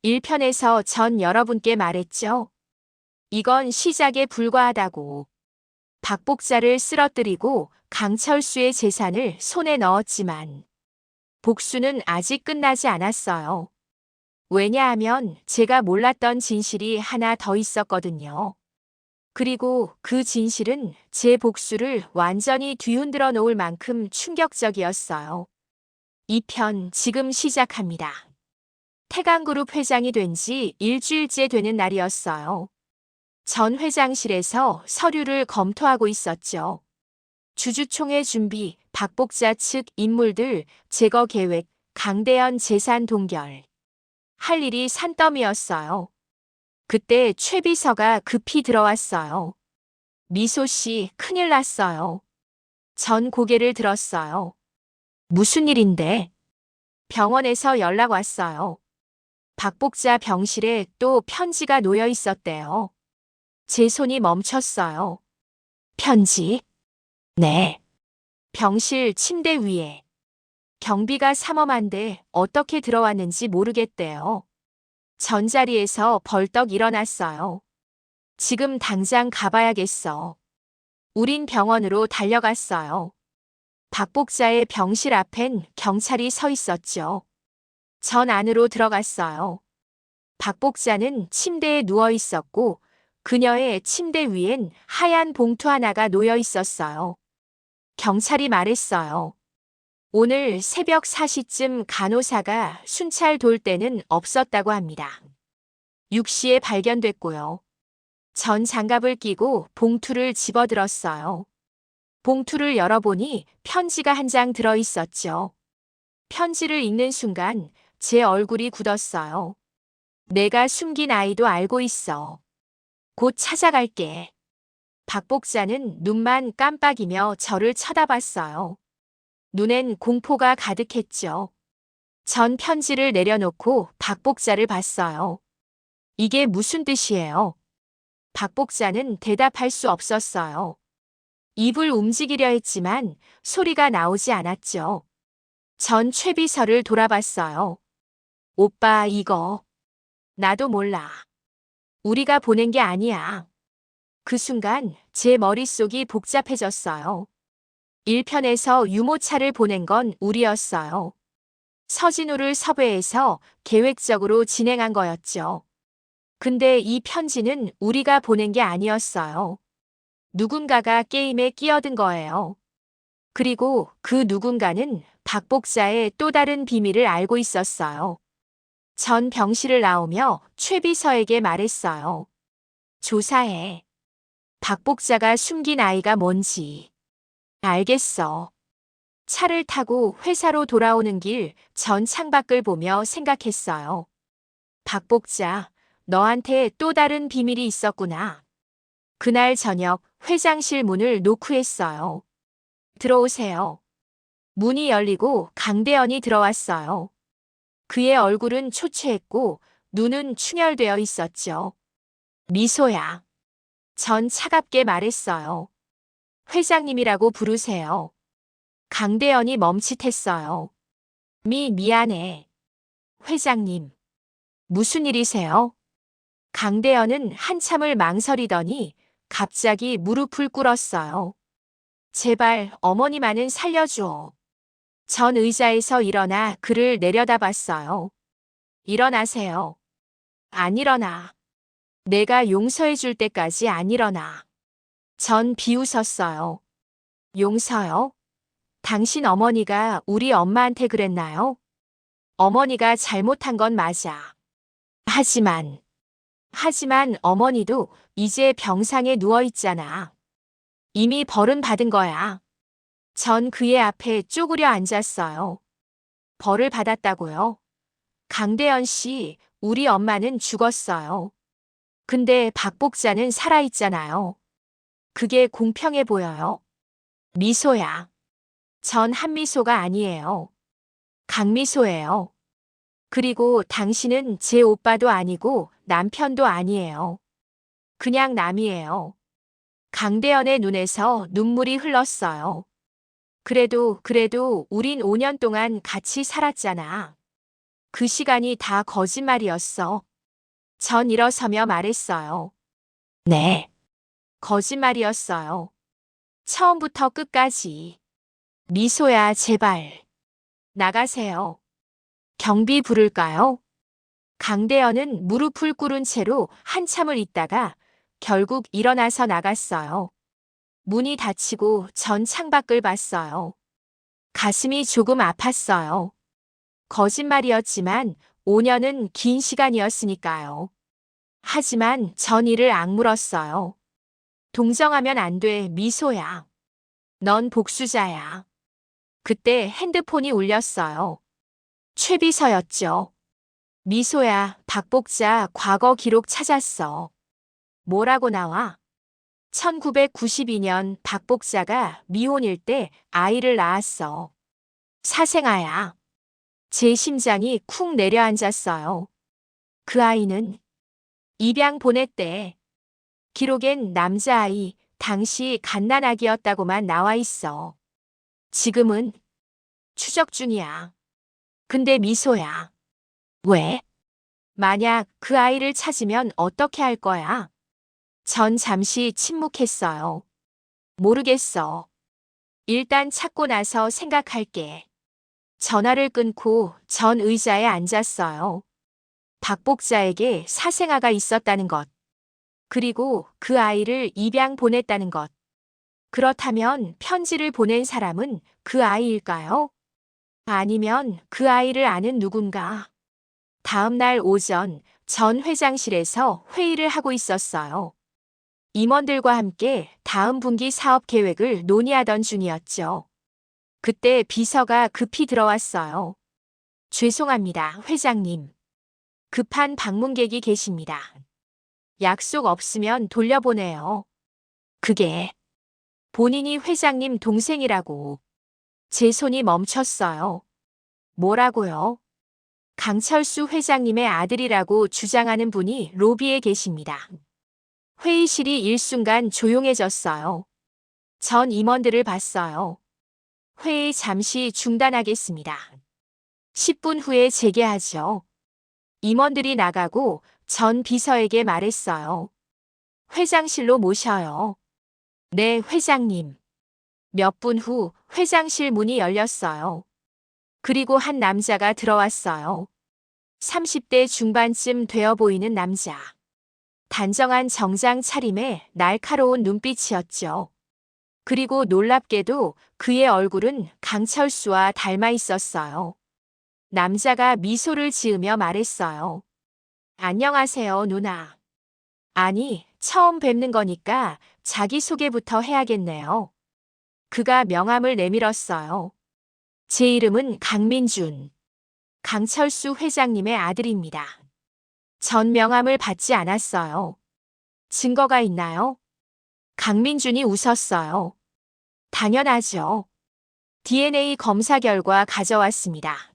1편에서 전 여러분께 말했죠. 이건 시작에 불과하다고. 박복자를 쓰러뜨리고 강철수의 재산을 손에 넣었지만 복수는 아직 끝나지 않았어요. 왜냐하면 제가 몰랐던 진실이 하나 더 있었거든요. 그리고 그 진실은 제 복수를 완전히 뒤흔들어 놓을 만큼 충격적이었어요. 2편 지금 시작합니다. 태강그룹 회장이 된 지 일주일째 되는 날이었어요. 전 회장실에서 서류를 검토하고 있었죠. 주주총회 준비, 박복자 측 인물들 제거 계획, 강대현 재산 동결. 할 일이 산더미였어요. 그때 최 비서가 급히 들어왔어요. 미소 씨, 큰일 났어요. 전 고개를 들었어요. 무슨 일인데? 병원에서 연락 왔어요. 박복자 병실에 또 편지가 놓여 있었대요. 제 손이 멈췄어요. 편지? 네. 병실 침대 위에. 경비가 삼엄한데 어떻게 들어왔는지 모르겠대요. 전자리에서 벌떡 일어났어요. 지금 당장 가봐야겠어. 우린 병원으로 달려갔어요. 박복자의 병실 앞엔 경찰이 서 있었죠. 전 안으로 들어갔어요. 박복자는 침대에 누워 있었고 그녀의 침대 위엔 하얀 봉투 하나가 놓여 있었어요. 경찰이 말했어요. 오늘 새벽 4시쯤 간호사가 순찰 돌 때는 없었다고 합니다. 6시에 발견됐고요. 전 장갑을 끼고 봉투를 집어들었어요. 봉투를 열어보니 편지가 한 장 들어 있었죠. 편지를 읽는 순간 제 얼굴이 굳었어요. 내가 숨긴 아이도 알고 있어. 곧 찾아갈게. 박복자는 눈만 깜빡이며 저를 쳐다봤어요. 눈엔 공포가 가득했죠. 전 편지를 내려놓고 박복자를 봤어요. 이게 무슨 뜻이에요? 박복자는 대답할 수 없었어요. 입을 움직이려 했지만 소리가 나오지 않았죠. 전 최비서를 돌아봤어요. 오빠 이거. 나도 몰라. 우리가 보낸 게 아니야. 그 순간 제 머릿속이 복잡해졌어요. 1편에서 유모차를 보낸 건 우리였어요. 서진우를 섭외해서 계획적으로 진행한 거였죠. 근데 이 편지는 우리가 보낸 게 아니었어요. 누군가가 게임에 끼어든 거예요. 그리고 그 누군가는 박복자의 또 다른 비밀을 알고 있었어요. 전 병실을 나오며 최 비서에게 말했어요. 조사해. 박복자가 숨긴 아이가 뭔지. 알겠어. 차를 타고 회사로 돌아오는 길 전 창밖을 보며 생각했어요. 박복자, 너한테 또 다른 비밀이 있었구나. 그날 저녁 회장실 문을 노크했어요. 들어오세요. 문이 열리고 강대현이 들어왔어요. 그의 얼굴은 초췌했고 눈은 충혈되어 있었죠. 미소야. 전 차갑게 말했어요. 회장님이라고 부르세요. 강대현이 멈칫했어요. 미안해. 회장님. 무슨 일이세요? 강대현은 한참을 망설이더니 갑자기 무릎을 꿇었어요. 제발 어머니만은 살려줘. 전 의자에서 일어나 그를 내려다봤어요. 일어나세요. 안 일어나. 내가 용서해 줄 때까지 안 일어나. 전 비웃었어요. 용서요? 당신 어머니가 우리 엄마한테 그랬나요? 어머니가 잘못한 건 맞아. 하지만 어머니도 이제 병상에 누워 있잖아. 이미 벌은 받은 거야. 전 그의 앞에 쪼그려 앉았어요. 벌을 받았다고요? 강대현 씨, 우리 엄마는 죽었어요. 근데 박복자는 살아있잖아요. 그게 공평해 보여요. 미소야. 전 한미소가 아니에요. 강미소예요. 그리고 당신은 제 오빠도 아니고 남편도 아니에요. 그냥 남이에요. 강대현의 눈에서 눈물이 흘렀어요. 그래도 우린 5년 동안 같이 살았잖아. 그 시간이 다 거짓말이었어. 전 일어서며 말했어요. 네. 거짓말이었어요. 처음부터 끝까지. 미소야, 제발. 나가세요. 경비 부를까요? 강대현은 무릎을 꿇은 채로 한참을 있다가 결국 일어나서 나갔어요. 문이 닫히고 전 창밖을 봤어요. 가슴이 조금 아팠어요. 거짓말이었지만 5년은 긴 시간이었으니까요. 하지만 전 이를 악물었어요. 동정하면 안 돼, 미소야. 넌 복수자야. 그때 핸드폰이 울렸어요. 최비서였죠. 미소야, 박복자 과거 기록 찾았어. 뭐라고 나와? 1992년 박복자가 미혼일 때 아이를 낳았어. 사생아야. 제 심장이 쿵 내려앉았어요. 그 아이는 입양 보냈대. 기록엔 남자아이, 당시 갓난아기였다고만 나와 있어. 지금은 추적 중이야. 근데 미소야. 왜? 만약 그 아이를 찾으면 어떻게 할 거야? 전 잠시 침묵했어요. 모르겠어. 일단 찾고 나서 생각할게. 전화를 끊고 전 의자에 앉았어요. 박복자에게 사생아가 있었다는 것. 그리고 그 아이를 입양 보냈다는 것. 그렇다면 편지를 보낸 사람은 그 아이일까요? 아니면 그 아이를 아는 누군가? 다음 날 오전 전 회장실에서 회의를 하고 있었어요. 임원들과 함께 다음 분기 사업 계획을 논의하던 중이었죠. 그때 비서가 급히 들어왔어요. 죄송합니다, 회장님. 급한 방문객이 계십니다. 약속 없으면 돌려보내요. 그게 본인이 회장님 동생이라고. 제 손이 멈췄어요. 뭐라고요? 강철수 회장님의 아들이라고 주장하는 분이 로비에 계십니다. 회의실이 일순간 조용해졌어요. 전 임원들을 봤어요. 회의 잠시 중단하겠습니다. 10분 후에 재개하죠. 임원들이 나가고 전 비서에게 말했어요. 회장실로 모셔요. 네, 회장님. 몇 분 후 회장실 문이 열렸어요. 그리고 한 남자가 들어왔어요. 30대 중반쯤 되어 보이는 남자. 단정한 정장 차림에 날카로운 눈빛이었죠. 그리고 놀랍게도 그의 얼굴은 강철수와 닮아 있었어요. 남자가 미소를 지으며 말했어요. 안녕하세요, 누나. 아니, 처음 뵙는 거니까 자기소개부터 해야겠네요. 그가 명함을 내밀었어요. 제 이름은 강민준. 강철수 회장님의 아들입니다. 전 명함을 받지 않았어요. 증거가 있나요? 강민준이 웃었어요. 당연하죠. DNA 검사 결과 가져왔습니다.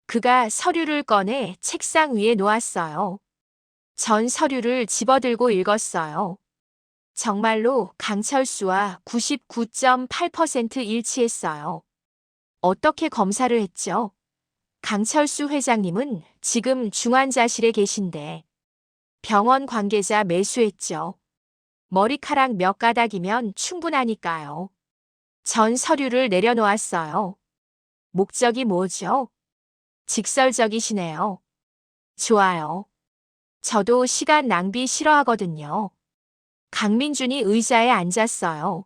그가 서류를 꺼내 책상 위에 놓았어요. 전 서류를 집어들고 읽었어요. 정말로 강철수와 99.8% 일치했어요. 어떻게 검사를 했죠? 강철수 회장님은 지금 중환자실에 계신데 병원 관계자 매수했죠. 머리카락 몇 가닥이면 충분하니까요. 전 서류를 내려놓았어요. 목적이 뭐죠? 직설적이시네요. 좋아요. 저도 시간 낭비 싫어하거든요. 강민준이 의자에 앉았어요.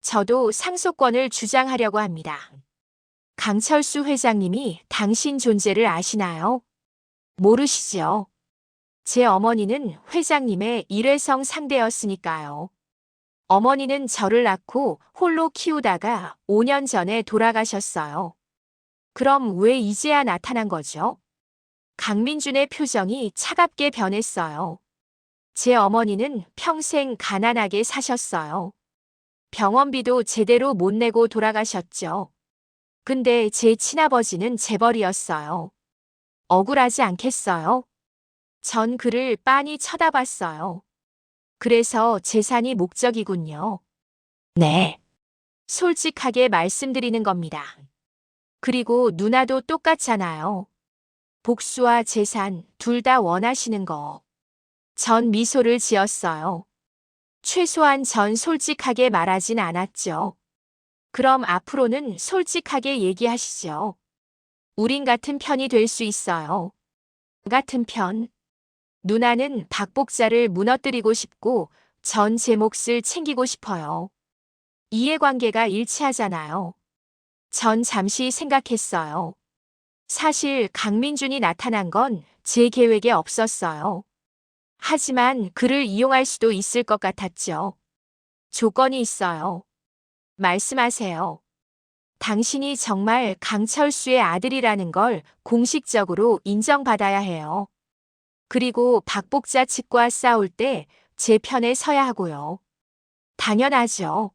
저도 상속권을 주장하려고 합니다. 강철수 회장님이 당신 존재를 아시나요? 모르시죠? 제 어머니는 회장님의 일회성 상대였으니까요. 어머니는 저를 낳고 홀로 키우다가 5년 전에 돌아가셨어요. 그럼 왜 이제야 나타난 거죠? 강민준의 표정이 차갑게 변했어요. 제 어머니는 평생 가난하게 사셨어요. 병원비도 제대로 못 내고 돌아가셨죠. 근데 제 친아버지는 재벌이었어요. 억울하지 않겠어요? 전 그를 빤히 쳐다봤어요. 그래서 재산이 목적이군요. 네. 솔직하게 말씀드리는 겁니다. 그리고 누나도 똑같잖아요. 복수와 재산 둘 다 원하시는 거. 전 미소를 지었어요. 최소한 전 솔직하게 말하진 않았죠. 그럼 앞으로는 솔직하게 얘기하시죠. 우린 같은 편이 될 수 있어요. 같은 편. 누나는 박복자를 무너뜨리고 싶고 전 제 몫을 챙기고 싶어요. 이해관계가 일치하잖아요. 전 잠시 생각했어요. 사실 강민준이 나타난 건 제 계획에 없었어요. 하지만 그를 이용할 수도 있을 것 같았죠. 조건이 있어요. 말씀하세요. 당신이 정말 강철수의 아들이라는 걸 공식적으로 인정받아야 해요. 그리고 박복자 측과 싸울 때 제 편에 서야 하고요. 당연하죠.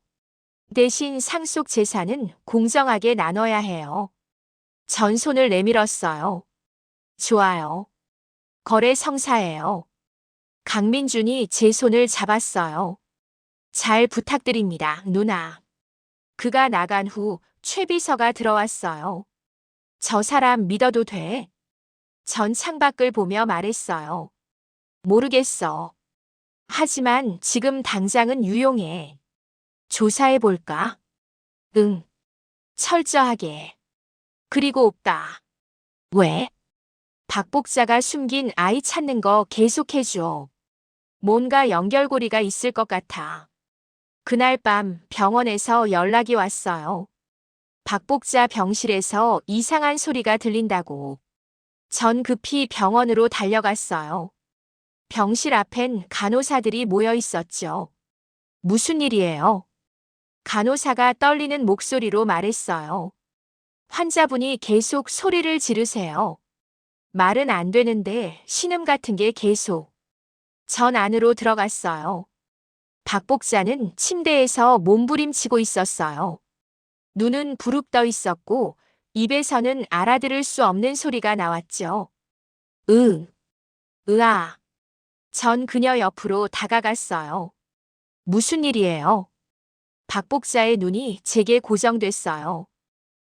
대신 상속 재산은 공정하게 나눠야 해요. 전 손을 내밀었어요. 좋아요. 거래 성사예요. 강민준이 제 손을 잡았어요. 잘 부탁드립니다, 누나. 그가 나간 후 최 비서가 들어왔어요. 저 사람 믿어도 돼? 전 창밖을 보며 말했어요. 모르겠어. 하지만 지금 당장은 유용해. 조사해볼까? 응. 철저하게. 그리고 오빠. 왜? 박복자가 숨긴 아이 찾는 거 계속해줘. 뭔가 연결고리가 있을 것 같아. 그날 밤 병원에서 연락이 왔어요. 박복자 병실에서 이상한 소리가 들린다고. 전 급히 병원으로 달려갔어요. 병실 앞엔 간호사들이 모여 있었죠. 무슨 일이에요? 간호사가 떨리는 목소리로 말했어요. 환자분이 계속 소리를 지르세요. 말은 안 되는데 신음 같은 게 계속. 전 안으로 들어갔어요. 박복자는 침대에서 몸부림치고 있었어요. 눈은 부릅떠 있었고 입에서는 알아들을 수 없는 소리가 나왔죠. 으아. 전 그녀 옆으로 다가갔어요. 무슨 일이에요? 박복자의 눈이 제게 고정됐어요.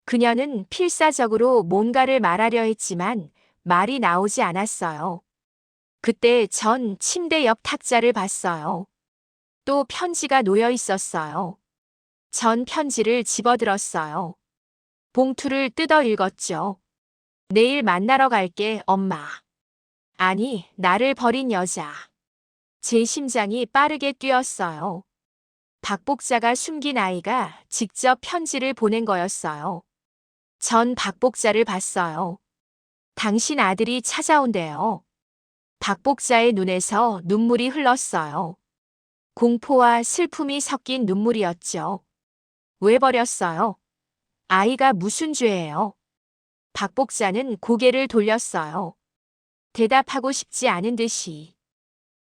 그녀는 필사적으로 뭔가를 말하려 했지만 말이 나오지 않았어요. 그때 전 침대 옆 탁자를 봤어요. 또 편지가 놓여 있었어요. 전 편지를 집어들었어요. 봉투를 뜯어 읽었죠. 내일 만나러 갈게, 엄마. 아니, 나를 버린 여자. 제 심장이 빠르게 뛰었어요. 박복자가 숨긴 아이가 직접 편지를 보낸 거였어요. 전 박복자를 봤어요. 당신 아들이 찾아온대요. 박복자의 눈에서 눈물이 흘렀어요. 공포와 슬픔이 섞인 눈물이었죠. 왜 버렸어요? 아이가 무슨 죄예요? 박복자는 고개를 돌렸어요. 대답하고 싶지 않은 듯이.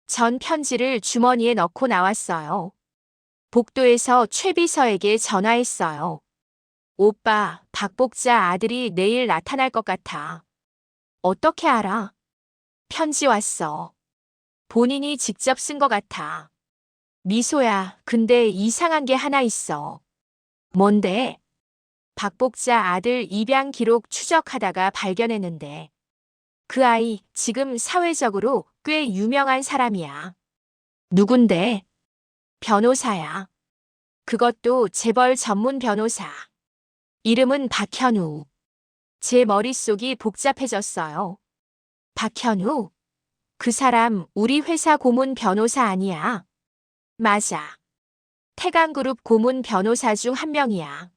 전 편지를 주머니에 넣고 나왔어요. 복도에서 최 비서에게 전화했어요. 오빠, 박복자 아들이 내일 나타날 것 같아. 어떻게 알아? 편지 왔어. 본인이 직접 쓴 것 같아. 미소야, 근데 이상한 게 하나 있어. 뭔데? 박복자 아들 입양 기록 추적하다가 발견했는데 그 아이 지금 사회적으로 꽤 유명한 사람이야. 누군데? 변호사야. 그것도 재벌 전문 변호사. 이름은 박현우. 제 머릿속이 복잡해졌어요. 박현우? 그 사람 우리 회사 고문 변호사 아니야? 맞아. 태강그룹 고문 변호사 중 한 명이야.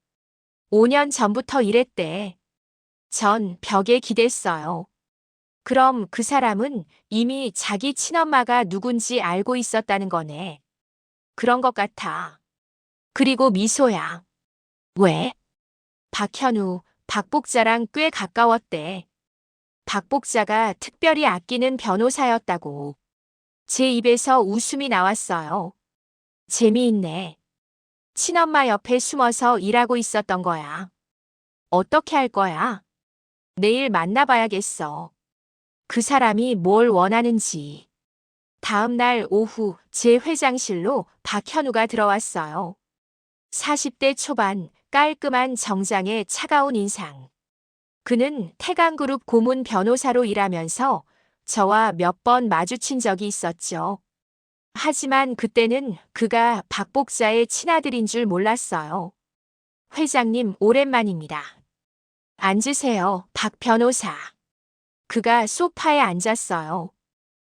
5년 전부터 일했대. 전 벽에 기댔어요. 그럼 그 사람은 이미 자기 친엄마가 누군지 알고 있었다는 거네. 그런 것 같아. 그리고 미소야. 왜? 박현우, 박복자랑 꽤 가까웠대. 박복자가 특별히 아끼는 변호사였다고. 제 입에서 웃음이 나왔어요. 재미있네. 친엄마 옆에 숨어서 일하고 있었던 거야. 어떻게 할 거야? 내일 만나봐야겠어. 그 사람이 뭘 원하는지. 다음 날 오후 제 회장실로 박현우가 들어왔어요. 40대 초반 깔끔한 정장에 차가운 인상. 그는 태강그룹 고문 변호사로 일하면서 저와 몇 번 마주친 적이 있었죠. 하지만 그때는 그가 박복자의 친아들인 줄 몰랐어요. 회장님, 오랜만입니다. 앉으세요, 박 변호사. 그가 소파에 앉았어요.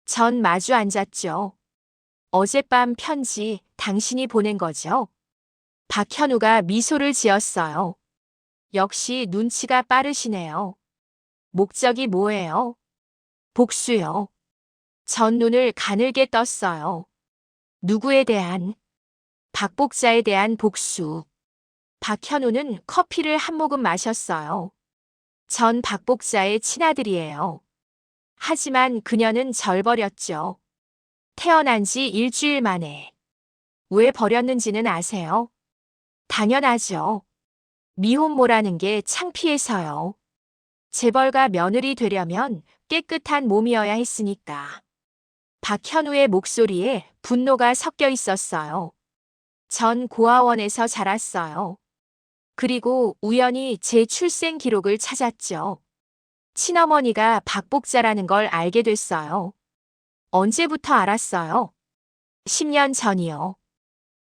전 마주 앉았죠. 어젯밤 편지 당신이 보낸 거죠? 박현우가 미소를 지었어요. 역시 눈치가 빠르시네요. 목적이 뭐예요? 복수요. 전 눈을 가늘게 떴어요. 누구에 대한? 박복자에 대한 복수. 박현우는 커피를 한 모금 마셨어요. 전 박복자의 친아들이에요. 하지만 그녀는 절 버렸죠. 태어난 지 일주일 만에. 왜 버렸는지는 아세요? 당연하죠. 미혼모라는 게 창피해서요. 재벌가 며느리 되려면 깨끗한 몸이어야 했으니까. 박현우의 목소리에 분노가 섞여 있었어요. 전 고아원에서 자랐어요. 그리고 우연히 제 출생 기록을 찾았죠. 친어머니가 박복자라는 걸 알게 됐어요. 언제부터 알았어요? 10년 전이요.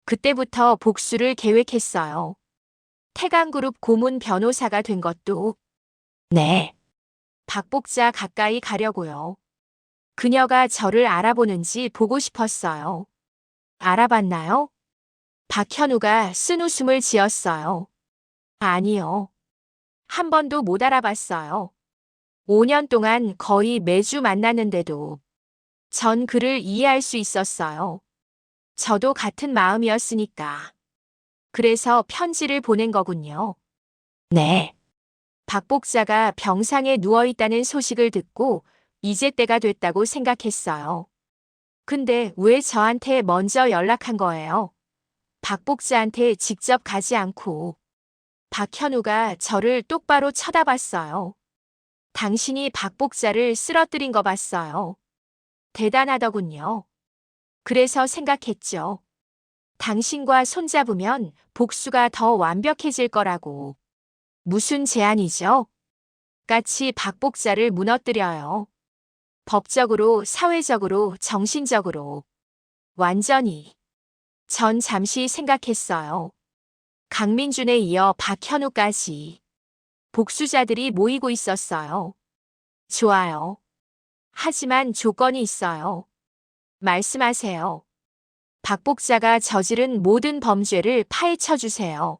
그때부터 복수를 계획했어요. 태강그룹 고문 변호사가 된 것도. 네. 박복자 가까이 가려고요. 그녀가 저를 알아보는지 보고 싶었어요. 알아봤나요? 박현우가 쓴웃음을 지었어요. 아니요. 한 번도 못 알아봤어요. 5년 동안 거의 매주 만났는데도 전 그를 이해할 수 있었어요. 저도 같은 마음이었으니까. 그래서 편지를 보낸 거군요. 네. 박복자가 병상에 누워있다는 소식을 듣고 이제 때가 됐다고 생각했어요. 근데 왜 저한테 먼저 연락한 거예요? 박복자한테 직접 가지 않고. 박현우가 저를 똑바로 쳐다봤어요. 당신이 박복자를 쓰러뜨린 거 봤어요. 대단하더군요. 그래서 생각했죠. 당신과 손잡으면 복수가 더 완벽해질 거라고. 무슨 제안이죠? 같이 박복자를 무너뜨려요. 법적으로, 사회적으로, 정신적으로. 완전히. 전 잠시 생각했어요. 강민준에 이어 박현우까지. 복수자들이 모이고 있었어요. 좋아요. 하지만 조건이 있어요. 말씀하세요. 박복자가 저지른 모든 범죄를 파헤쳐 주세요.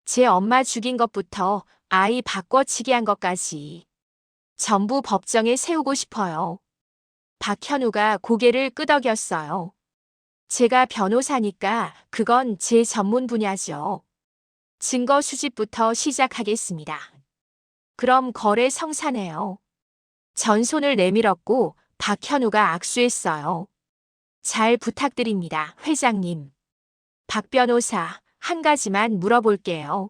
제 엄마 죽인 것부터 아이 바꿔치기 한 것까지. 전부 법정에 세우고 싶어요. 박현우가 고개를 끄덕였어요. 제가 변호사니까 그건 제 전문 분야죠. 증거 수집부터 시작하겠습니다. 그럼 거래 성사네요. 전 손을 내밀었고 박현우가 악수했어요. 잘 부탁드립니다, 회장님. 박 변호사, 한 가지만 물어볼게요.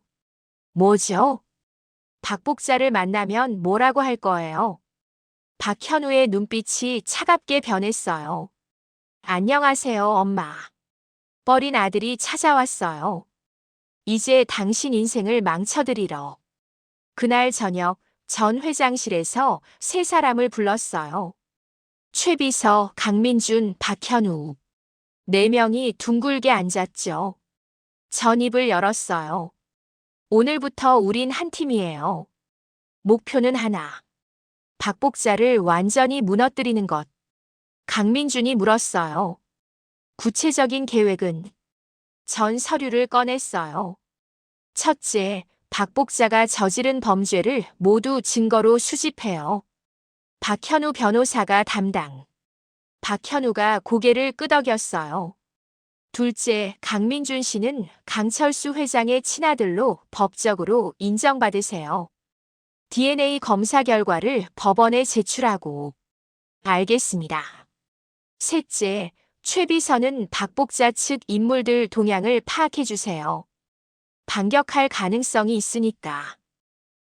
뭐죠? 박복자를 만나면 뭐라고 할 거예요? 박현우의 눈빛이 차갑게 변했어요. 안녕하세요, 엄마. 버린 아들이 찾아왔어요. 이제 당신 인생을 망쳐드리러. 그날 저녁 전 회장실에서 세 사람을 불렀어요. 최비서, 강민준, 박현우. 네 명이 둥글게 앉았죠. 전 입을 열었어요. 오늘부터 우린 한 팀이에요. 목표는 하나. 박복자를 완전히 무너뜨리는 것. 강민준이 물었어요. 구체적인 계획은? 전 서류를 꺼냈어요. 첫째, 박복자가 저지른 범죄를 모두 증거로 수집해요. 박현우 변호사가 담당. 박현우가 고개를 끄덕였어요. 둘째, 강민준 씨는 강철수 회장의 친아들로 법적으로 인정받으세요. DNA 검사 결과를 법원에 제출하고. 알겠습니다. 셋째, 최비서는 박복자 측 인물들 동향을 파악해 주세요. 반격할 가능성이 있으니까.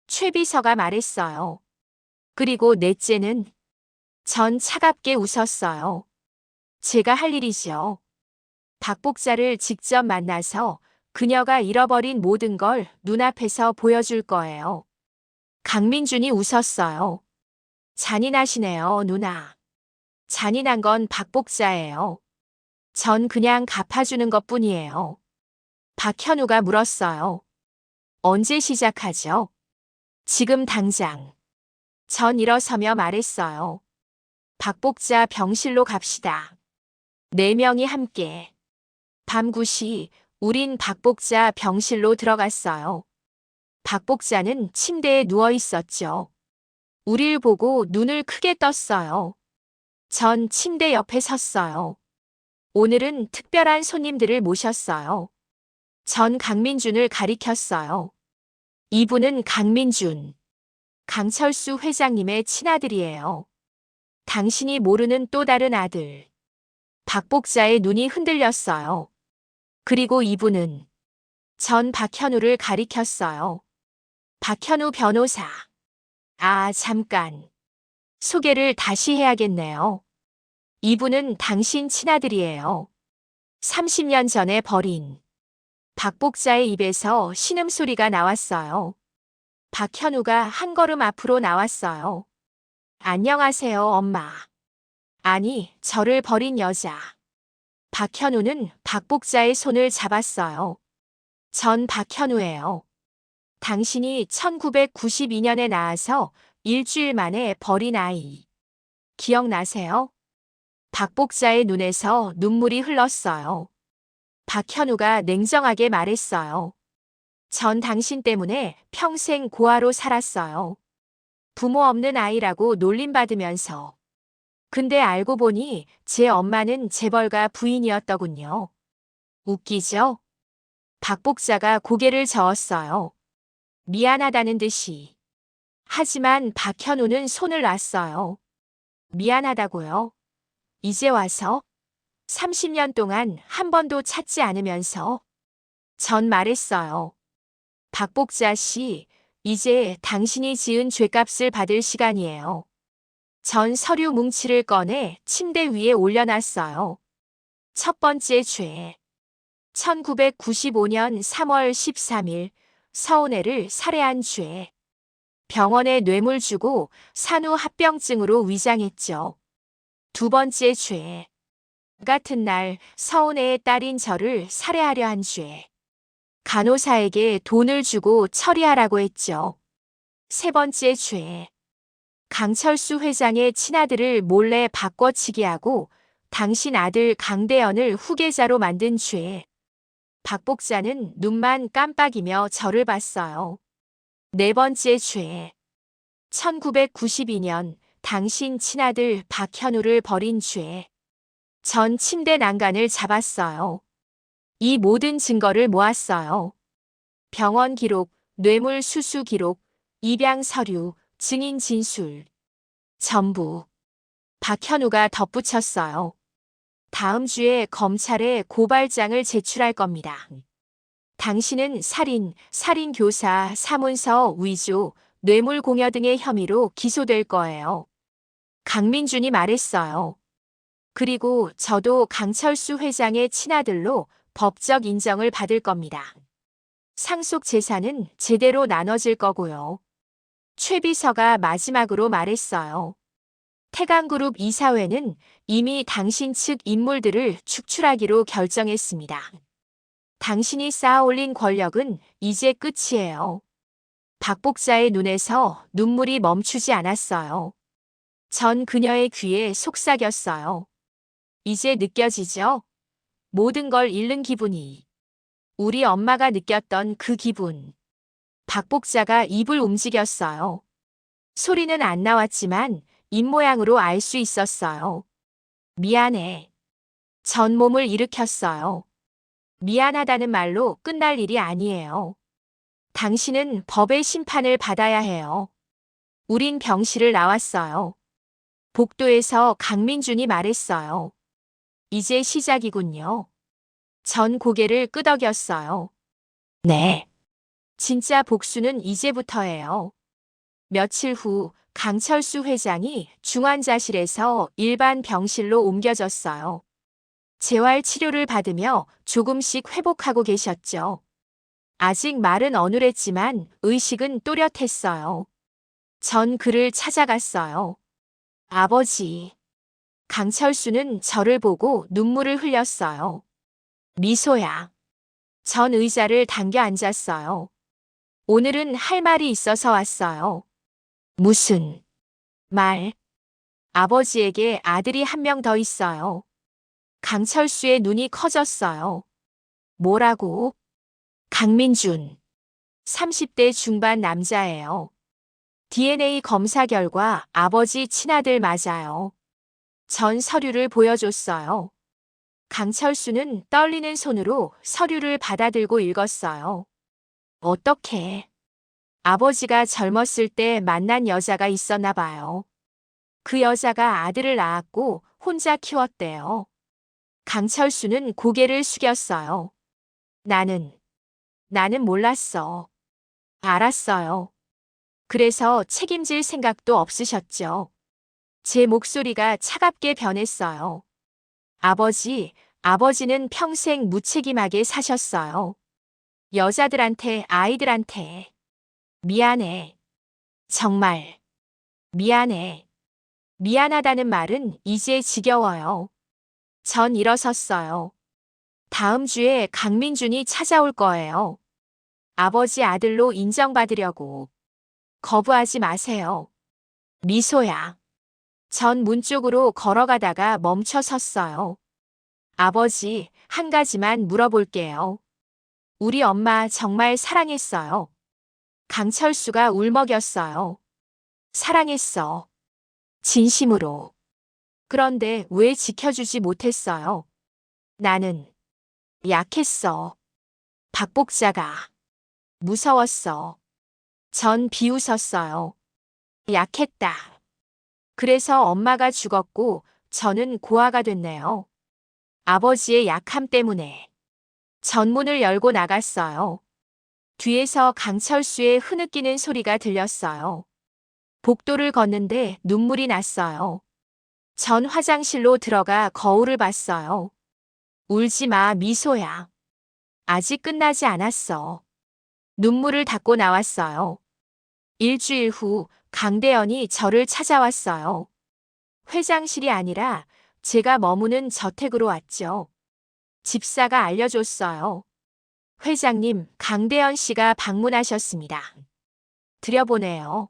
최비서가 말했어요. 그리고 넷째는 전 차갑게 웃었어요. 제가 할 일이죠. 박복자를 직접 만나서 그녀가 잃어버린 모든 걸 눈앞에서 보여줄 거예요. 강민준이 웃었어요. 잔인하시네요, 누나. 잔인한 건 박복자예요. 전 그냥 갚아주는 것뿐이에요. 박현우가 물었어요. 언제 시작하죠? 지금 당장. 전 일어서며 말했어요. 박복자 병실로 갑시다. 4명이 함께. 밤 9시 우린 박복자 병실로 들어갔어요. 박복자는 침대에 누워 있었죠. 우릴 보고 눈을 크게 떴어요. 전 침대 옆에 섰어요. 오늘은 특별한 손님들을 모셨어요. 전 강민준을 가리켰어요. 이분은 강민준. 강철수 회장님의 친아들이에요. 당신이 모르는 또 다른 아들. 박복자의 눈이 흔들렸어요. 그리고 이분은 전 박현우를 가리켰어요. 박현우 변호사. 아, 잠깐. 소개를 다시 해야겠네요. 이분은 당신 친아들이에요. 30년 전에 버린. 박복자의 입에서 신음소리가 나왔어요. 박현우가 한 걸음 앞으로 나왔어요. 안녕하세요, 엄마. 아니, 저를 버린 여자. 박현우는 박복자의 손을 잡았어요. 전 박현우예요. 당신이 1992년에 낳아서 일주일 만에 버린 아이. 기억나세요? 박복자의 눈에서 눈물이 흘렀어요. 박현우가 냉정하게 말했어요. 전 당신 때문에 평생 고아로 살았어요. 부모 없는 아이라고 놀림받으면서. 근데 알고 보니 제 엄마는 재벌가 부인이었더군요. 웃기죠? 박복자가 고개를 저었어요. 미안하다는 듯이. 하지만 박현우는 손을 놨어요. 미안하다고요? 이제 와서? 30년 동안 한 번도 찾지 않으면서? 전 말했어요. 박복자 씨, 이제 당신이 지은 죄값을 받을 시간이에요. 전 서류 뭉치를 꺼내 침대 위에 올려놨어요. 첫 번째 죄. 1995년 3월 13일 서은혜를 살해한 죄. 병원에 뇌물 주고 산후 합병증으로 위장했죠. 두 번째 죄. 같은 날 서은혜의 딸인 저를 살해하려 한 죄. 간호사에게 돈을 주고 처리하라고 했죠. 세 번째 죄. 강철수 회장의 친아들을 몰래 바꿔치기 하고 당신 아들 강대현을 후계자로 만든 죄. 박복자는 눈만 깜빡이며 저를 봤어요. 네 번째 죄. 1992년 당신 친아들 박현우를 버린 죄. 전 침대 난간을 잡았어요. 이 모든 증거를 모았어요. 병원 기록, 뇌물 수수 기록, 입양 서류, 증인 진술. 전부. 박현우가 덧붙였어요. 다음 주에 검찰에 고발장을 제출할 겁니다. 당신은 살인, 살인교사, 사문서 위조, 뇌물 공여 등의 혐의로 기소될 거예요. 강민준이 말했어요. 그리고 저도 강철수 회장의 친아들로 법적 인정을 받을 겁니다. 상속 재산은 제대로 나눠질 거고요. 최 비서가 마지막으로 말했어요. 태강그룹 이사회는 이미 당신 측 인물들을 축출하기로 결정했습니다. 당신이 쌓아올린 권력은 이제 끝이에요. 박복자의 눈에서 눈물이 멈추지 않았어요. 전 그녀의 귀에 속삭였어요. 이제 느껴지죠? 모든 걸 잃는 기분이. 우리 엄마가 느꼈던 그 기분. 박복자가 입을 움직였어요. 소리는 안 나왔지만 입모양으로 알 수 있었어요. 미안해. 전 몸을 일으켰어요. 미안하다는 말로 끝날 일이 아니에요. 당신은 법의 심판을 받아야 해요. 우린 병실을 나왔어요. 복도에서 강민준이 말했어요. 이제 시작이군요. 전 고개를 끄덕였어요. 네. 진짜 복수는 이제부터예요. 며칠 후 강철수 회장이 중환자실에서 일반 병실로 옮겨졌어요. 재활 치료를 받으며 조금씩 회복하고 계셨죠. 아직 말은 어눌했지만 의식은 또렷했어요. 전 그를 찾아갔어요. 아버지. 강철수는 저를 보고 눈물을 흘렸어요. 미소야. 전 의자를 당겨 앉았어요. 오늘은 할 말이 있어서 왔어요. 무슨 말? 아버지에게 아들이 한 명 더 있어요. 강철수의 눈이 커졌어요. 뭐라고? 강민준. 30대 중반 남자예요. DNA 검사 결과 아버지 친아들 맞아요. 전 서류를 보여줬어요. 강철수는 떨리는 손으로 서류를 받아들고 읽었어요. 어떻게? 아버지가 젊었을 때 만난 여자가 있었나 봐요. 그 여자가 아들을 낳았고 혼자 키웠대요. 강철수는 고개를 숙였어요. 나는 몰랐어. 알았어요. 그래서 책임질 생각도 없으셨죠. 제 목소리가 차갑게 변했어요. 아버지는 평생 무책임하게 사셨어요. 여자들한테, 아이들한테. 미안해. 정말. 미안해. 미안하다는 말은 이제 지겨워요. 전 일어섰어요. 다음 주에 강민준이 찾아올 거예요. 아버지 아들로 인정받으려고. 거부하지 마세요. 미소야. 전 문 쪽으로 걸어가다가 멈춰 섰어요. 아버지, 한 가지만 물어볼게요. 우리 엄마 정말 사랑했어요. 강철수가 울먹였어요. 사랑했어. 진심으로. 그런데 왜 지켜주지 못했어요? 나는 약했어. 박복자가 무서웠어. 전 비웃었어요. 약했다. 그래서 엄마가 죽었고 저는 고아가 됐네요. 아버지의 약함 때문에. 전문을 열고 나갔어요. 뒤에서 강철수의 흐느끼는 소리가 들렸어요. 복도를 걷는데 눈물이 났어요. 전 화장실로 들어가 거울을 봤어요. 울지 마, 미소야. 아직 끝나지 않았어. 눈물을 닦고 나왔어요. 일주일 후 강대현이 저를 찾아왔어요. 회장실이 아니라 제가 머무는 저택으로 왔죠. 집사가 알려줬어요. 회장님, 강대현 씨가 방문하셨습니다. 들여보내요.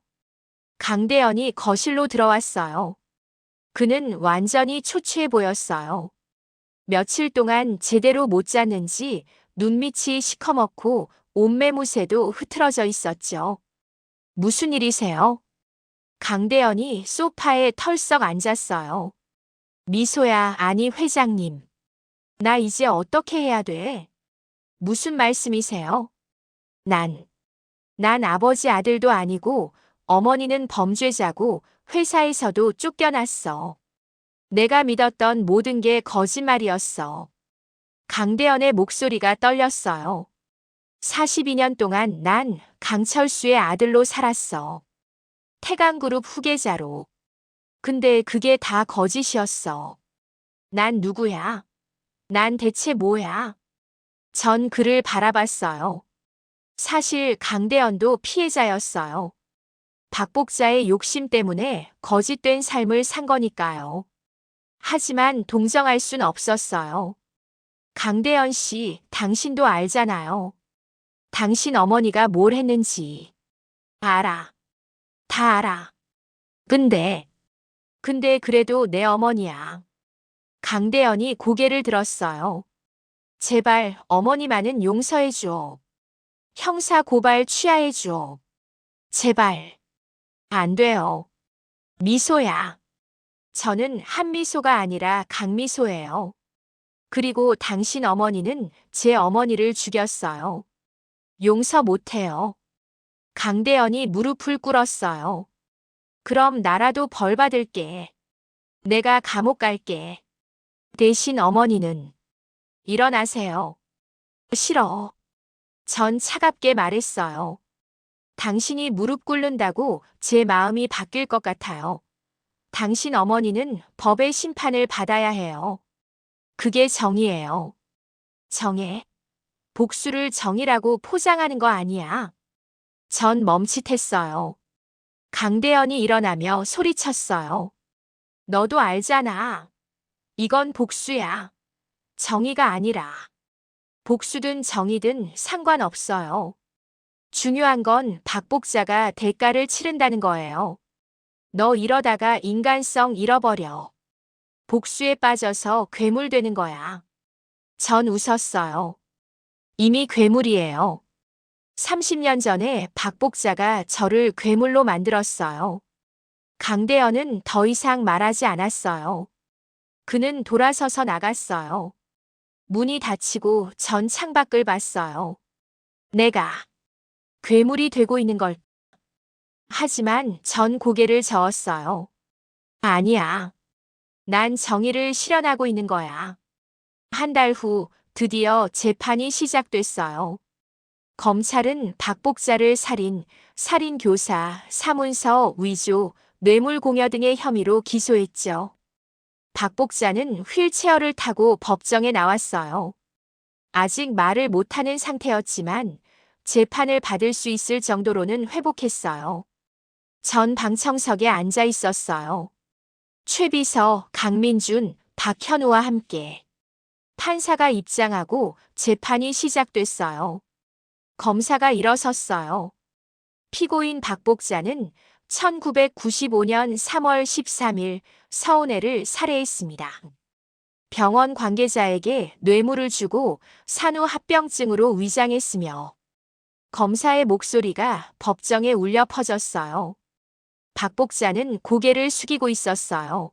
강대현이 거실로 들어왔어요. 그는 완전히 초췌해 보였어요. 며칠 동안 제대로 못 잤는지 눈밑이 시커멓고 옷매무새도 흐트러져 있었죠. 무슨 일이세요? 강대현이 소파에 털썩 앉았어요. 미소야, 아니 회장님. 나 이제 어떻게 해야 돼? 무슨 말씀이세요? 난 아버지 아들도 아니고 어머니는 범죄자고 회사에서도 쫓겨났어. 내가 믿었던 모든 게 거짓말이었어. 강대현의 목소리가 떨렸어요. 42년 동안 난 강철수의 아들로 살았어. 태강그룹 후계자로. 근데 그게 다 거짓이었어. 난 누구야? 난 대체 뭐야? 전 그를 바라봤어요. 사실 강대현도 피해자였어요. 박복자의 욕심 때문에 거짓된 삶을 산 거니까요. 하지만 동정할 순 없었어요. 강대현 씨, 당신도 알잖아요. 당신 어머니가 뭘 했는지. 알아. 다 알아. 근데 그래도 내 어머니야. 강대현이 고개를 들었어요. 제발 어머니만은 용서해줘. 형사 고발 취하해줘. 제발. 안 돼요. 미소야. 저는 한미소가 아니라 강미소예요. 그리고 당신 어머니는 제 어머니를 죽였어요. 용서 못해요. 강대현이 무릎을 꿇었어요. 그럼 나라도 벌 받을게. 내가 감옥 갈게. 대신 어머니는 일어나세요. 싫어. 전 차갑게 말했어요. 당신이 무릎 꿇는다고 제 마음이 바뀔 것 같아요. 당신 어머니는 법의 심판을 받아야 해요. 그게 정의예요. 정의. 복수를 정의라고 포장하는 거 아니야. 전 멈칫했어요. 강대현이 일어나며 소리쳤어요. 너도 알잖아. 이건 복수야. 정의가 아니라. 복수든 정의든 상관없어요. 중요한 건 박복자가 대가를 치른다는 거예요. 너 이러다가 인간성 잃어버려. 복수에 빠져서 괴물 되는 거야. 전 웃었어요. 이미 괴물이에요. 30년 전에 박복자가 저를 괴물로 만들었어요. 강대현은 더 이상 말하지 않았어요. 그는 돌아서서 나갔어요. 문이 닫히고 전 창밖을 봤어요. 내가 괴물이 되고 있는 걸. 하지만 전 고개를 저었어요. 아니야. 난 정의를 실현하고 있는 거야. 한 달 후 드디어 재판이 시작됐어요. 검찰은 박복자를 살인교사, 사문서 위조, 뇌물공여 등의 혐의로 기소했죠. 박복자는 휠체어를 타고 법정에 나왔어요. 아직 말을 못하는 상태였지만 재판을 받을 수 있을 정도로는 회복했어요. 전 방청석에 앉아 있었어요. 최비서, 강민준, 박현우와 함께. 판사가 입장하고 재판이 시작됐어요. 검사가 일어섰어요. 피고인 박복자는 1995년 3월 13일 서운애를 살해했습니다. 병원 관계자에게 뇌물을 주고 산후합병증으로 위장했으며 검사의 목소리가 법정에 울려 퍼졌어요. 박복자는 고개를 숙이고 있었어요.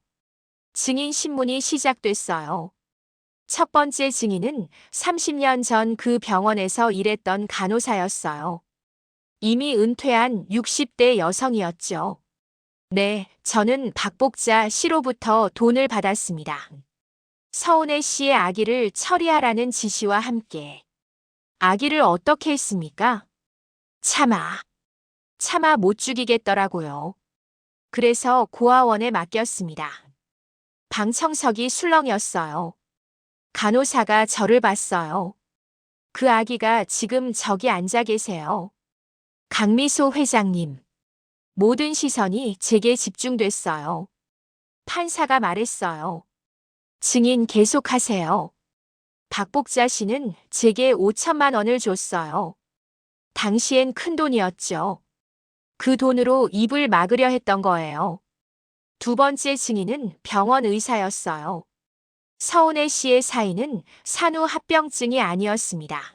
증인 신문이 시작됐어요. 첫 번째 증인은 30년 전 그 병원에서 일했던 간호사였어요. 이미 은퇴한 60대 여성이었죠. 네, 저는 박복자 씨로부터 돈을 받았습니다. 서운애 씨의 아기를 처리하라는 지시와 함께. 아기를 어떻게 했습니까? 차마 못 죽이겠더라고요. 그래서 고아원에 맡겼습니다. 방청석이 술렁였어요. 간호사가 저를 봤어요. 그 아기가 지금 저기 앉아 계세요. 강미소 회장님. 모든 시선이 제게 집중됐어요. 판사가 말했어요. 증인 계속하세요. 박복자 씨는 제게 5천만 원을 줬어요. 당시엔 큰 돈이었죠. 그 돈으로 입을 막으려 했던 거예요. 두 번째 증인은 병원 의사였어요. 서운애 씨의 사인은 산후합병증이 아니었습니다.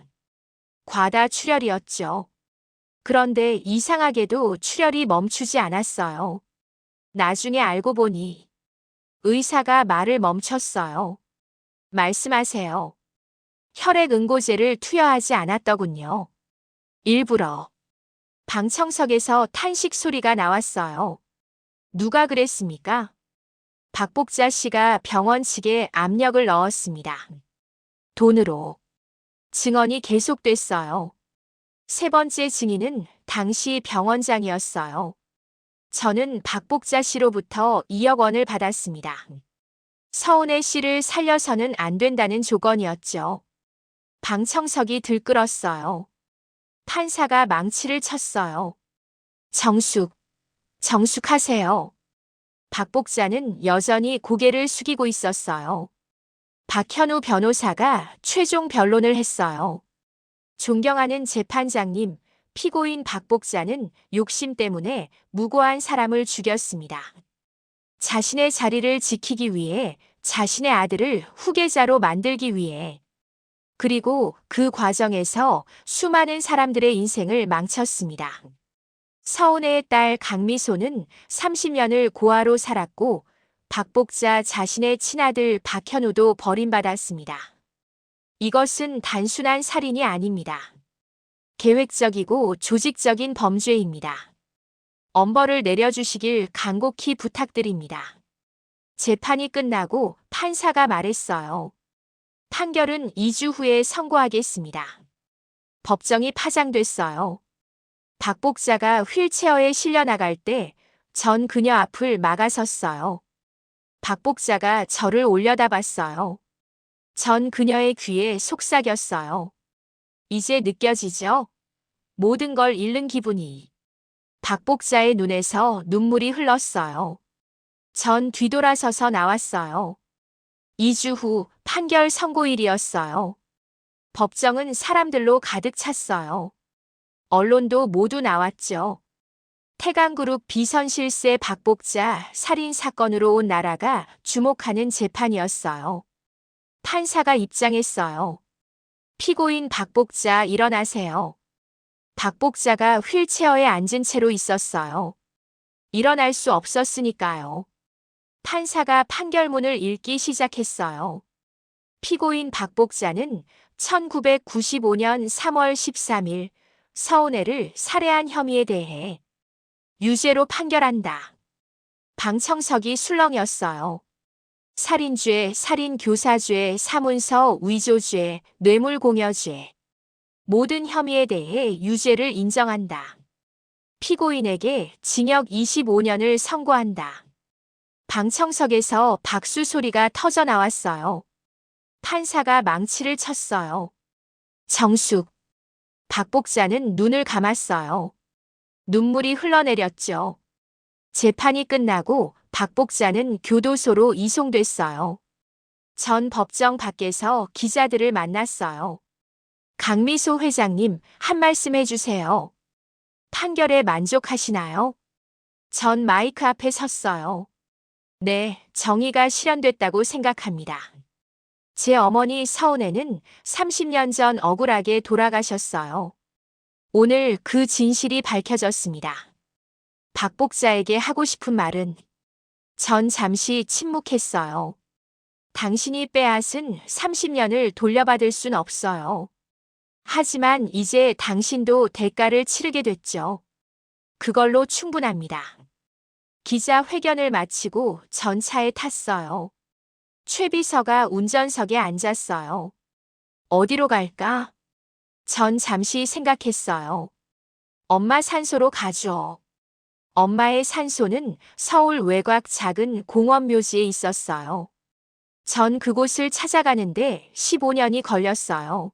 과다 출혈이었죠. 그런데 이상하게도 출혈이 멈추지 않았어요. 나중에 알고 보니 의사가 말을 멈췄어요. 말씀하세요. 혈액응고제를 투여하지 않았더군요. 일부러. 방청석에서 탄식 소리가 나왔어요. 누가 그랬습니까? 박복자 씨가 병원 측에 압력을 넣었습니다. 돈으로. 증언이 계속됐어요. 세 번째 증인은 당시 병원장이었어요. 저는 박복자 씨로부터 2억 원을 받았습니다. 서운애 씨를 살려서는 안 된다는 조건이었죠. 방청석이 들끓었어요. 판사가 망치를 쳤어요. 정숙하세요. 박복자는 여전히 고개를 숙이고 있었어요. 박현우 변호사가 최종 변론을 했어요. 존경하는 재판장님, 피고인 박복자는 욕심 때문에 무고한 사람을 죽였습니다. 자신의 자리를 지키기 위해, 자신의 아들을 후계자로 만들기 위해, 그리고 그 과정에서 수많은 사람들의 인생을 망쳤습니다. 서운애의 딸 강미소는 30년을 고아로 살았고 박복자 자신의 친아들 박현우도 버림받았습니다. 이것은 단순한 살인이 아닙니다. 계획적이고 조직적인 범죄입니다. 엄벌을 내려주시길 간곡히 부탁드립니다. 재판이 끝나고 판사가 말했어요. 판결은 2주 후에 선고하겠습니다. 법정이 파장됐어요. 박복자가 휠체어에 실려 나갈 때 전 그녀 앞을 막아섰어요. 박복자가 저를 올려다봤어요. 전 그녀의 귀에 속삭였어요. 이제 느껴지죠? 모든 걸 잃는 기분이. 박복자의 눈에서 눈물이 흘렀어요. 전 뒤돌아서서 나왔어요. 2주 후 판결 선고일이었어요. 법정은 사람들로 가득 찼어요. 언론도 모두 나왔죠. 태강그룹 비선실세 박복자 살인 사건으로 온 나라가 주목하는 재판이었어요. 판사가 입장했어요. 피고인 박복자 일어나세요. 박복자가 휠체어에 앉은 채로 있었어요. 일어날 수 없었으니까요. 판사가 판결문을 읽기 시작했어요. 피고인 박복자는 1995년 3월 13일 서운애를 살해한 혐의에 대해 유죄로 판결한다. 방청석이 술렁였어요. 살인죄, 살인교사죄, 사문서 위조죄, 뇌물공여죄. 모든 혐의에 대해 유죄를 인정한다. 피고인에게 징역 25년을 선고한다. 방청석에서 박수 소리가 터져 나왔어요. 판사가 망치를 쳤어요. 정숙. 박복자는 눈을 감았어요. 눈물이 흘러내렸죠. 재판이 끝나고 박복자는 교도소로 이송됐어요. 전 법정 밖에서 기자들을 만났어요. 강미소 회장님, 한 말씀 해주세요. 판결에 만족하시나요? 전 마이크 앞에 섰어요. 네, 정의가 실현됐다고 생각합니다. 제 어머니 서운애는 30년 전 억울하게 돌아가셨어요. 오늘 그 진실이 밝혀졌습니다. 박복자에게 하고 싶은 말은 전 잠시 침묵했어요. 당신이 빼앗은 30년을 돌려받을 순 없어요. 하지만 이제 당신도 대가를 치르게 됐죠. 그걸로 충분합니다. 기자회견을 마치고 전차에 탔어요. 최 비서가 운전석에 앉았어요. 어디로 갈까? 전 잠시 생각했어요. 엄마 산소로 가죠. 엄마의 산소는 서울 외곽 작은 공원 묘지에 있었어요. 전 그곳을 찾아가는데 15년이 걸렸어요.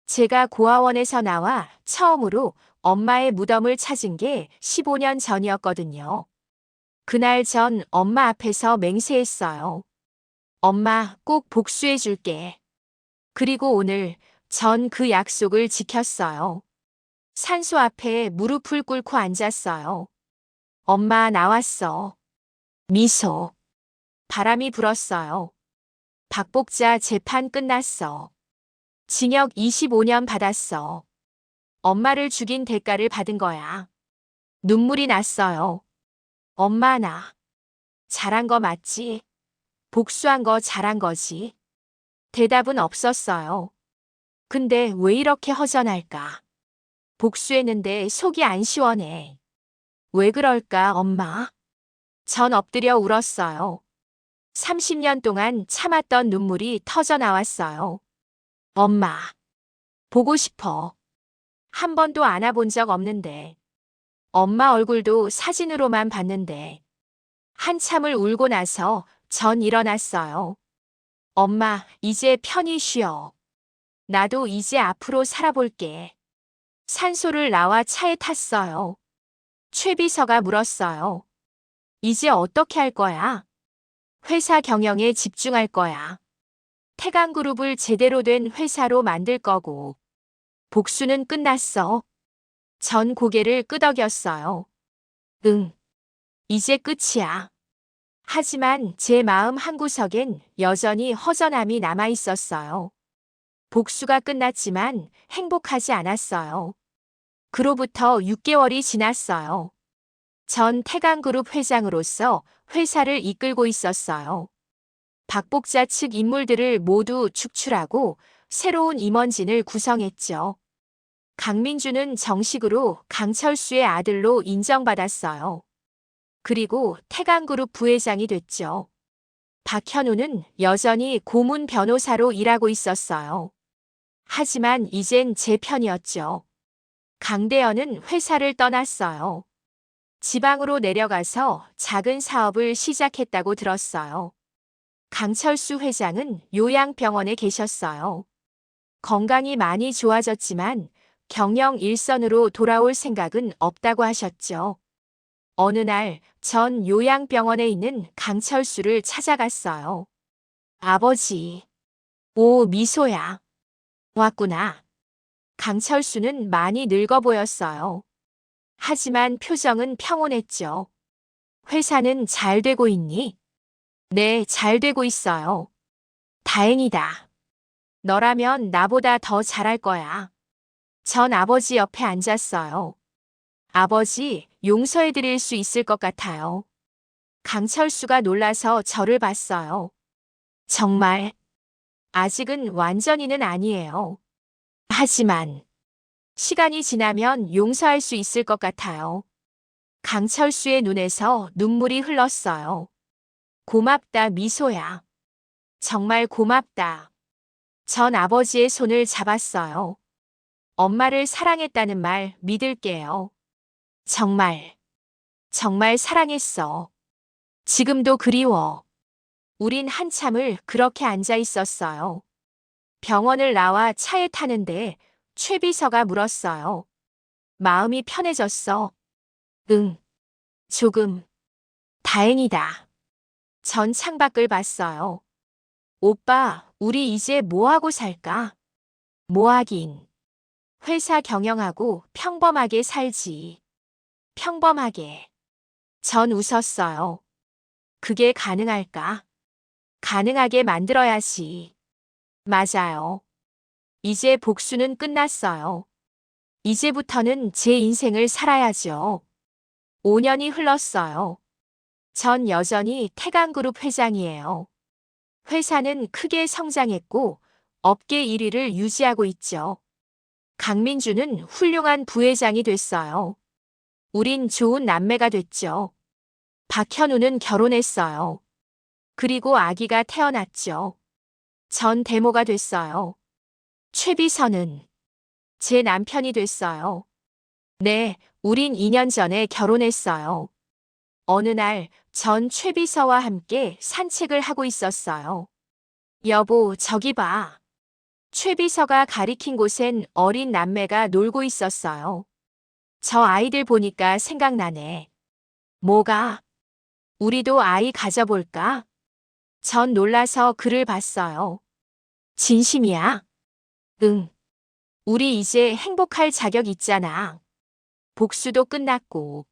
제가 고아원에서 나와 처음으로 엄마의 무덤을 찾은 게 15년 전이었거든요. 그날 전 엄마 앞에서 맹세했어요. 엄마, 꼭 복수해 줄게. 그리고 오늘 전 그 약속을 지켰어요. 산소 앞에 무릎을 꿇고 앉았어요. 엄마 나왔어. 미소. 바람이 불었어요. 박복자 재판 끝났어. 징역 25년 받았어. 엄마를 죽인 대가를 받은 거야. 눈물이 났어요. 엄마 나 잘한 거 맞지? 복수한 거 잘한 거지? 대답은 없었어요. 근데 왜 이렇게 허전할까? 복수했는데 속이 안 시원해. 왜 그럴까, 엄마? 전 엎드려 울었어요. 30년 동안 참았던 눈물이 터져 나왔어요. 엄마, 보고 싶어. 한 번도 안아본 적 없는데. 엄마 얼굴도 사진으로만 봤는데. 한참을 울고 나서 전 일어났어요. 엄마, 이제 편히 쉬어. 나도 이제 앞으로 살아볼게. 산소를 나와 차에 탔어요. 최 비서가 물었어요. 이제 어떻게 할 거야? 회사 경영에 집중할 거야. 태강그룹을 제대로 된 회사로 만들 거고. 복수는 끝났어. 전 고개를 끄덕였어요. 응. 이제 끝이야. 하지만 제 마음 한구석엔 여전히 허전함이 남아 있었어요. 복수가 끝났지만 행복하지 않았어요. 그로부터 6개월이 지났어요. 전 태강그룹 회장으로서 회사를 이끌고 있었어요. 박복자 측 인물들을 모두 축출하고 새로운 임원진을 구성했죠. 강민주는 정식으로 강철수의 아들로 인정받았어요. 그리고 태강그룹 부회장이 됐죠. 박현우는 여전히 고문 변호사로 일하고 있었어요. 하지만 이젠 제 편이었죠. 강대현은 회사를 떠났어요. 지방으로 내려가서 작은 사업을 시작했다고 들었어요. 강철수 회장은 요양병원에 계셨어요. 건강이 많이 좋아졌지만 경영 일선으로 돌아올 생각은 없다고 하셨죠. 어느 날 전 요양병원에 있는 강철수를 찾아갔어요. 아버지. 오, 미소야. 왔구나. 강철수는 많이 늙어 보였어요. 하지만 표정은 평온했죠. 회사는 잘 되고 있니? 네, 잘 되고 있어요. 다행이다. 너라면 나보다 더 잘할 거야. 전 아버지 옆에 앉았어요. 아버지, 용서해 드릴 수 있을 것 같아요. 강철수가 놀라서 저를 봤어요. 정말, 아직은 완전히는 아니에요. 하지만, 시간이 지나면 용서할 수 있을 것 같아요. 강철수의 눈에서 눈물이 흘렀어요. 고맙다, 미소야. 정말 고맙다. 전 아버지의 손을 잡았어요. 엄마를 사랑했다는 말 믿을게요. 정말, 정말 사랑했어. 지금도 그리워. 우린 한참을 그렇게 앉아 있었어요. 병원을 나와 차에 타는데 최 비서가 물었어요. 마음이 편해졌어. 응, 조금. 다행이다. 전 창밖을 봤어요. 오빠, 우리 이제 뭐 하고 살까? 뭐 하긴. 회사 경영하고 평범하게 살지. 평범하게. 전 웃었어요. 그게 가능할까? 가능하게 만들어야지. 맞아요. 이제 복수는 끝났어요. 이제부터는 제 인생을 살아야죠. 5년이 흘렀어요. 전 여전히 태강그룹 회장이에요. 회사는 크게 성장했고 업계 1위를 유지하고 있죠. 강민주는 훌륭한 부회장이 됐어요. 우린 좋은 남매가 됐죠. 박현우는 결혼했어요. 그리고 아기가 태어났죠. 전 대모가 됐어요. 최 비서는 제 남편이 됐어요. 네, 우린 2년 전에 결혼했어요. 어느 날 전 최 비서와 함께 산책을 하고 있었어요. 여보, 저기 봐. 최 비서가 가리킨 곳엔 어린 남매가 놀고 있었어요. 저 아이들 보니까 생각나네. 뭐가? 우리도 아이 가져볼까? 전 놀라서 그를 봤어요. 진심이야? 응. 우리 이제 행복할 자격 있잖아. 복수도 끝났고.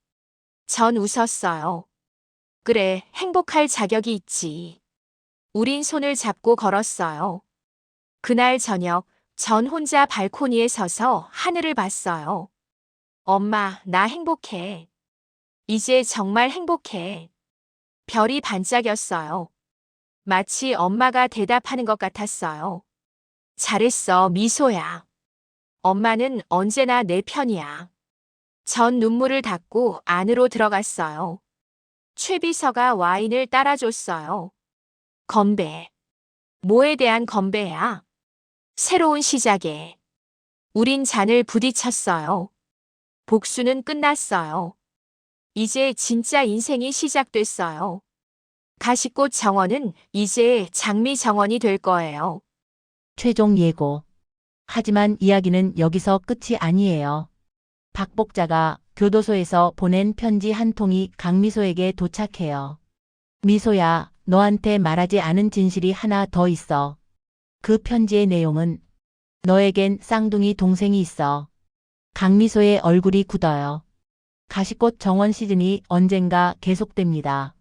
전 웃었어요. 그래, 행복할 자격이 있지. 우린 손을 잡고 걸었어요. 그날 저녁, 전 혼자 발코니에 서서 하늘을 봤어요. 엄마, 나 행복해. 이제 정말 행복해. 별이 반짝였어요. 마치 엄마가 대답하는 것 같았어요. 잘했어, 미소야. 엄마는 언제나 내 편이야. 전 눈물을 닦고 안으로 들어갔어요. 최 비서가 와인을 따라줬어요. 건배. 뭐에 대한 건배야? 새로운 시작에. 우린 잔을 부딪혔어요. 복수는 끝났어요. 이제 진짜 인생이 시작됐어요. 가시꽃 정원은 이제 장미 정원이 될 거예요. 최종 예고. 하지만 이야기는 여기서 끝이 아니에요. 박복자가 교도소에서 보낸 편지 한 통이 강미소에게 도착해요. 미소야, 너한테 말하지 않은 진실이 하나 더 있어. 그 편지의 내용은 너에겐 쌍둥이 동생이 있어. 강미소의 얼굴이 굳어요. 가시꽃 정원 시즌이 언젠가 계속됩니다.